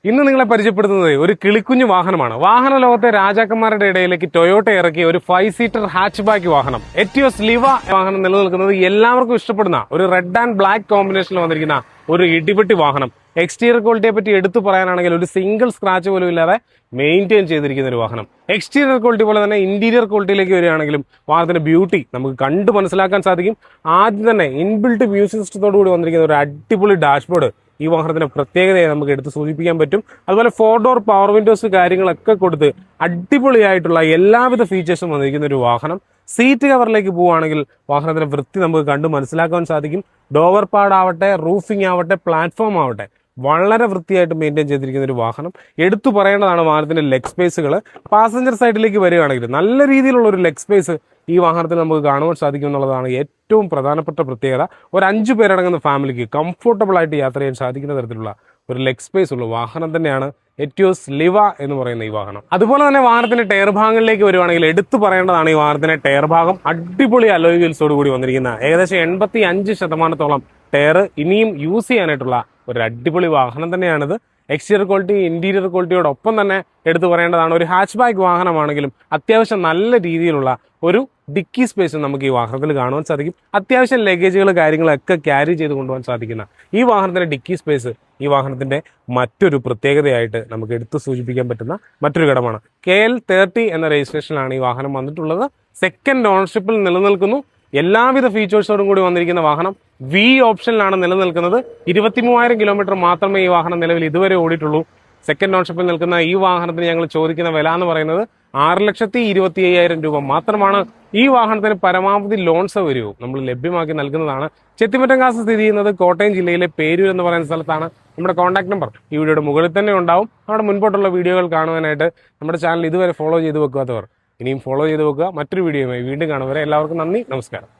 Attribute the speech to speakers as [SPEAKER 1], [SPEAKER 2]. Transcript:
[SPEAKER 1] ഇന്ന് നിങ്ങളെ പരിചയപ്പെടുത്തുന്നത് ഒരു കിളിക്കുഞ്ഞു വാഹനമാണ്. വാഹന ലോകത്തെ രാജാക്കന്മാരുടെ ഇടയിലേക്ക് ടൊയോട്ട ഇറക്കിയ ഒരു 5 സീറ്റർ ഹാച്ച് ബാക്ക് വാഹനം. എറ്റിയോസ് ലിവ വാഹനം നിലനിൽക്കുന്നത് എല്ലാവർക്കും ഇഷ്ടപ്പെടുന്ന ഒരു റെഡ് ആൻഡ് ബ്ലാക്ക് കോമ്പിനേഷനിൽ വന്നിരിക്കുന്ന ഒരു ഇടിപെട്ടി വാഹനം. എക്സ്റ്റീരിയർ ക്വാളിറ്റിയെ പറ്റി എടുത്തു പറയാനാണെങ്കിൽ ഒരു സിംഗിൾ സ്ക്രാച്ച് പോലും ഇല്ലാതെ മെയിൻറ്റെയിൻ ചെയ്തിരിക്കുന്ന ഒരു വാഹനം. എക്സ്റ്റീരിയർ ക്വാളിറ്റി പോലെ തന്നെ ഇന്റീരിയർ ക്വാളിറ്റിയിലേക്ക് വരികയാണെങ്കിലും വാഹനത്തിന്റെ ബ്യൂട്ടി നമുക്ക് കണ്ടു മനസ്സിലാക്കാൻ സാധിക്കും. ആദ്യം തന്നെ ഇൻബിൽട്ട് മ്യൂസിക് സിസ്റ്റത്തോടു കൂടി വന്നിരിക്കുന്ന ഒരു അടിപൊളി ഡാഷ്ബോർഡ് ഈ വാഹനത്തിന്റെ പ്രത്യേകതയെ നമുക്ക് എടുത്ത് സൂചിപ്പിക്കാൻ പറ്റും. അതുപോലെ 4 ഡോർ പവർ വിൻഡോസ് കാര്യങ്ങളൊക്കെ കൊടുത്ത് അടിപൊളിയായിട്ടുള്ള എല്ലാവിധ ഫീച്ചേഴ്സും വന്നിരിക്കുന്ന ഒരു വാഹനം. സീറ്റ് കവറിലേക്ക് പോവുകയാണെങ്കിൽ വാഹനത്തിന്റെ വൃത്തി നമുക്ക് കണ്ടു മനസ്സിലാക്കാൻ സാധിക്കും. ഡോവർ പാഡ് ആവട്ടെ, റൂഫിംഗ് ആവട്ടെ, പ്ലാറ്റ്ഫോം ആവട്ടെ, വളരെ വൃത്തിയായിട്ട് മെയിൻറ്റെയിൻ ചെയ്തിരിക്കുന്ന ഒരു വാഹനം. എടുത്തു പറയേണ്ടതാണ് വാഹനത്തിന്റെ ലെഗ് സ്പേസുകൾ. പാസഞ്ചർ സൈഡിലേക്ക് വരികയാണെങ്കിൽ നല്ല രീതിയിലുള്ള ഒരു ലെഗ് സ്പേസ് ഈ വാഹനത്തിൽ നമുക്ക് കാണുവാൻ സാധിക്കും എന്നുള്ളതാണ് ഏറ്റവും പ്രധാനപ്പെട്ട പ്രത്യേകത. ഒരു 5 പേരടങ്ങുന്ന ഫാമിലിക്ക് കംഫർട്ടബിൾ ആയിട്ട് യാത്ര ചെയ്യാൻ സാധിക്കുന്ന തരത്തിലുള്ള ഒരു ലെഗ് സ്പേസ് ഉള്ള വാഹനം തന്നെയാണ് എറ്റിയോസ് ലിവ എന്ന് പറയുന്ന ഈ വാഹനം. അതുപോലെ തന്നെ വാഹനത്തിന്റെ ടയർ ഭാഗങ്ങളിലേക്ക് വരുവാണെങ്കിൽ എടുത്തു പറയേണ്ടതാണ് ഈ വാഹനത്തിന്റെ ടയർ ഭാഗം. അടിപൊളി അലോയ് വീൽസോട് കൂടി വന്നിരിക്കുന്ന ഏകദേശം 85% ടയർ ഇനിയും യൂസ് ചെയ്യാനായിട്ടുള്ള ഒരു അടിപൊളി വാഹനം തന്നെയാണിത്. എക്സ്റ്റീരിയർ ക്വാളിറ്റി, ഇന്റീരിയർ ക്വാളിറ്റിയോടൊപ്പം തന്നെ എടുത്തു പറയേണ്ടതാണ് ഒരു ഹാച്ച് ബാക്ക് വാഹനമാണെങ്കിലും അത്യാവശ്യം നല്ല രീതിയിലുള്ള ഒരു ഡിക്കി സ്പേസ് നമുക്ക് ഈ വാഹനത്തിൽ കാണുവാൻ സാധിക്കും. അത്യാവശ്യം ലഗേജുകൾ കാര്യങ്ങളൊക്കെ ക്യാരി ചെയ്ത് കൊണ്ടുപോകാൻ സാധിക്കുന്ന ഈ വാഹനത്തിന്റെ ഡിക്കി സ്പേസ് ഈ വാഹനത്തിന്റെ മറ്റൊരു പ്രത്യേകതയായിട്ട് നമുക്ക് എടുത്തു സൂചിപ്പിക്കാൻ പറ്റുന്ന മറ്റൊരു ഘടകമാണ്. KL30 എന്ന രജിസ്ട്രേഷനിലാണ് ഈ വാഹനം വന്നിട്ടുള്ളത്. സെക്കൻഡ് ഓണർഷിപ്പിൽ നിലനിൽക്കുന്നു. എല്ലാവിധ ഫീച്ചേഴ്സോടും കൂടി വന്നിരിക്കുന്ന വാഹനം വി ഓപ്ഷനിലാണ് നിലനിൽക്കുന്നത്. 23,000 കിലോമീറ്റർ മാത്രമേ ഈ വാഹനം നിലവിൽ ഇതുവരെ ഓടിയിട്ടുള്ളൂ. സെക്കൻഡ് ഓണർഷിപ്പിൽ നിൽക്കുന്ന ഈ വാഹനത്തിന് ഞങ്ങൾ ചോദിക്കുന്ന വില എന്ന് പറയുന്നത് 6,25,000 രൂപ മാത്രമാണ്. ഈ വാഹനത്തിന് പരമാവധി ലോൺ സൗകര്യവും നമ്മൾ ലഭ്യമാക്കി നൽകുന്നതാണ്. ചെത്തിമറ്റങ്കാസ് സ്ഥിതി ചെയ്യുന്നത് കോട്ടയം ജില്ലയിലെ പേരൂർ എന്ന് പറയുന്ന സ്ഥലത്താണ്. നമ്മുടെ കോൺടാക്ട് നമ്പർ ഈ വീഡിയോയുടെ മുകളിൽ തന്നെ ഉണ്ടാവും. നമ്മുടെ മുൻപോട്ടുള്ള വീഡിയോകൾ കാണുവാനായിട്ട് നമ്മുടെ ചാനൽ ഇതുവരെ ഫോളോ ചെയ്ത് വെക്കാത്തവർ ഇനിയും ഫോളോ ചെയ്ത് വെക്കുക. മറ്റൊരു വീഡിയോയുമായി വീണ്ടും കാണുവരെ എല്ലാവർക്കും നന്ദി, നമസ്കാരം.